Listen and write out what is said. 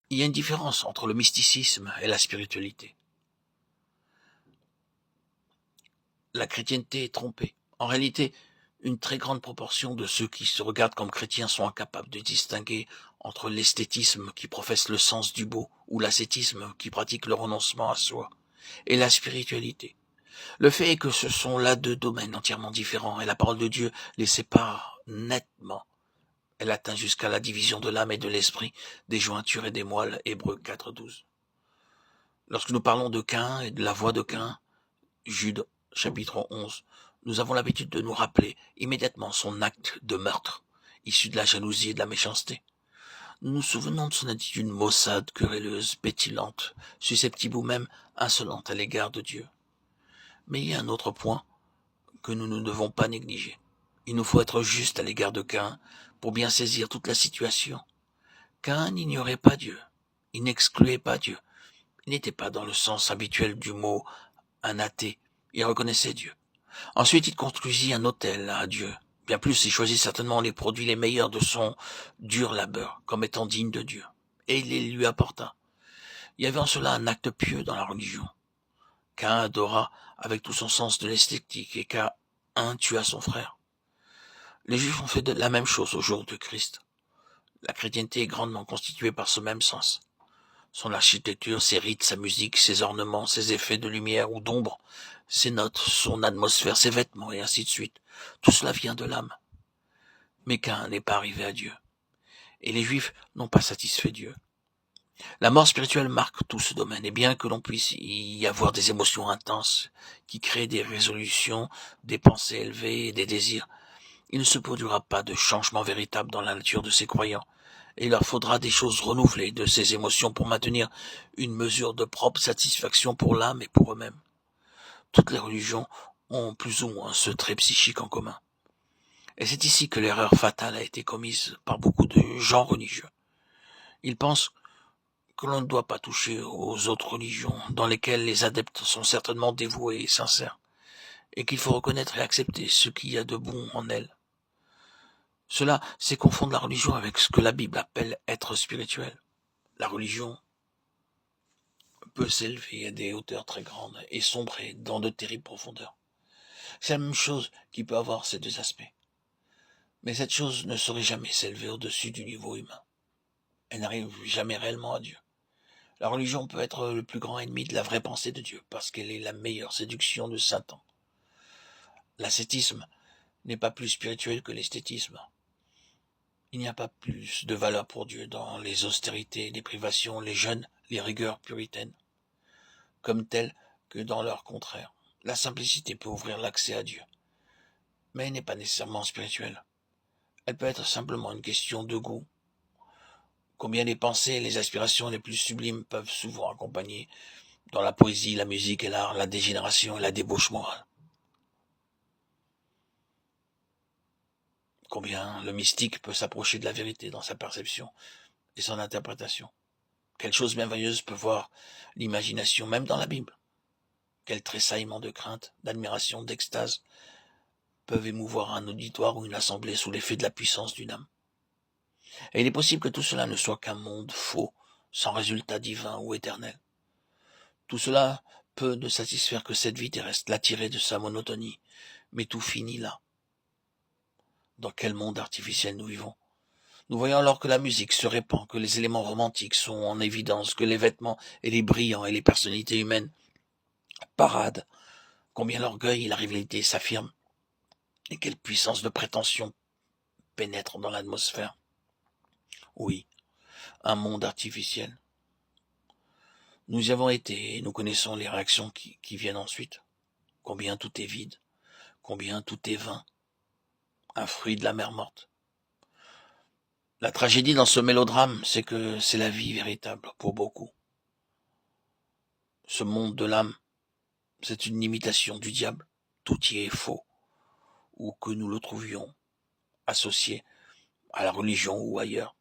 Il y a une différence entre le mysticisme et la spiritualité. La chrétienté est trompée. En réalité, une très grande proportion de ceux qui se regardent comme chrétiens sont incapables de distinguer entre l'esthétisme qui professe le sens du beau ou l'ascétisme qui pratique le renoncement à soi et la spiritualité. Le fait est que ce sont là deux domaines entièrement différents et la parole de Dieu les sépare nettement. Elle atteint jusqu'à la division de l'âme et de l'esprit, des jointures et des moelles, Hébreux 4:12. Lorsque nous parlons de Caïn et de la voix de Caïn, Jude chapitre 11, nous avons l'habitude de nous rappeler immédiatement son acte de meurtre, issu de la jalousie et de la méchanceté. Nous nous souvenons de son attitude maussade, querelleuse, pétillante, susceptible ou même insolente à l'égard de Dieu. Mais il y a un autre point que nous ne devons pas négliger. Il nous faut être juste à l'égard de Caïn pour bien saisir toute la situation. Caïn n'ignorait pas Dieu, il n'excluait pas Dieu, il n'était pas dans le sens habituel du mot un athée, il reconnaissait Dieu. Ensuite, il construisit un autel à Dieu. Bien plus, il choisit certainement les produits les meilleurs de son dur labeur, comme étant dignes de Dieu. Et il les lui apporta. Il y avait en cela un acte pieux dans la religion. Caïn adora avec tout son sens de l'esthétique, et Caïn tua son frère. Les Juifs ont fait de la même chose au jour de Christ. La chrétienté est grandement constituée par ce même sens. Son architecture, ses rites, sa musique, ses ornements, ses effets de lumière ou d'ombre, ses notes, son atmosphère, ses vêtements, et ainsi de suite. Tout cela vient de l'âme. Mais Caïn n'est pas arrivé à Dieu. Et les Juifs n'ont pas satisfait Dieu. La mort spirituelle marque tout ce domaine, et bien que l'on puisse y avoir des émotions intenses, qui créent des résolutions, des pensées élevées et des désirs, il ne se produira pas de changement véritable dans la nature de ces croyants, et il leur faudra des choses renouvelées de ces émotions pour maintenir une mesure de propre satisfaction pour l'âme et pour eux-mêmes. Toutes les religions ont plus ou moins ce trait psychique en commun. Et c'est ici que l'erreur fatale a été commise par beaucoup de gens religieux. Ils pensent que l'on ne doit pas toucher aux autres religions, dans lesquelles les adeptes sont certainement dévoués et sincères, et qu'il faut reconnaître et accepter ce qu'il y a de bon en elles. Cela, c'est confondre la religion avec ce que la Bible appelle être spirituel. La religion peut s'élever à des hauteurs très grandes et sombrer dans de terribles profondeurs. C'est la même chose qui peut avoir ces deux aspects. Mais cette chose ne saurait jamais s'élever au-dessus du niveau humain. Elle n'arrive jamais réellement à Dieu. La religion peut être le plus grand ennemi de la vraie pensée de Dieu, parce qu'elle est la meilleure séduction de Satan. L'ascétisme n'est pas plus spirituel que l'esthétisme. Il n'y a pas plus de valeur pour Dieu dans les austérités, les privations, les jeûnes, les rigueurs puritaines, comme telles que dans leur contraire. La simplicité peut ouvrir l'accès à Dieu, mais elle n'est pas nécessairement spirituelle. Elle peut être simplement une question de goût. Combien les pensées et les aspirations les plus sublimes peuvent souvent accompagner dans la poésie, la musique et l'art, la dégénération et la débauche morale. Combien le mystique peut s'approcher de la vérité dans sa perception et son interprétation. Quelle chose merveilleuse peut voir l'imagination même dans la Bible. Quel tressaillement de crainte, d'admiration, d'extase peuvent émouvoir un auditoire ou une assemblée sous l'effet de la puissance d'une âme. Et il est possible que tout cela ne soit qu'un monde faux, sans résultat divin ou éternel. Tout cela peut ne satisfaire que cette vie terrestre, l'attirer de sa monotonie, mais tout finit là. Dans quel monde artificiel nous vivons? Nous voyons alors que la musique se répand, que les éléments romantiques sont en évidence, que les vêtements et les brillants et les personnalités humaines paradent, combien l'orgueil et la rivalité s'affirment, et quelle puissance de prétention pénètre dans l'atmosphère. Oui, un monde artificiel. Nous y avons été et nous connaissons les réactions qui viennent ensuite. Combien tout est vide, combien tout est vain, un fruit de la mer morte. La tragédie dans ce mélodrame, c'est que c'est la vie véritable pour beaucoup. Ce monde de l'âme, c'est une imitation du diable. Tout y est faux, ou que nous le trouvions associé à la religion ou ailleurs.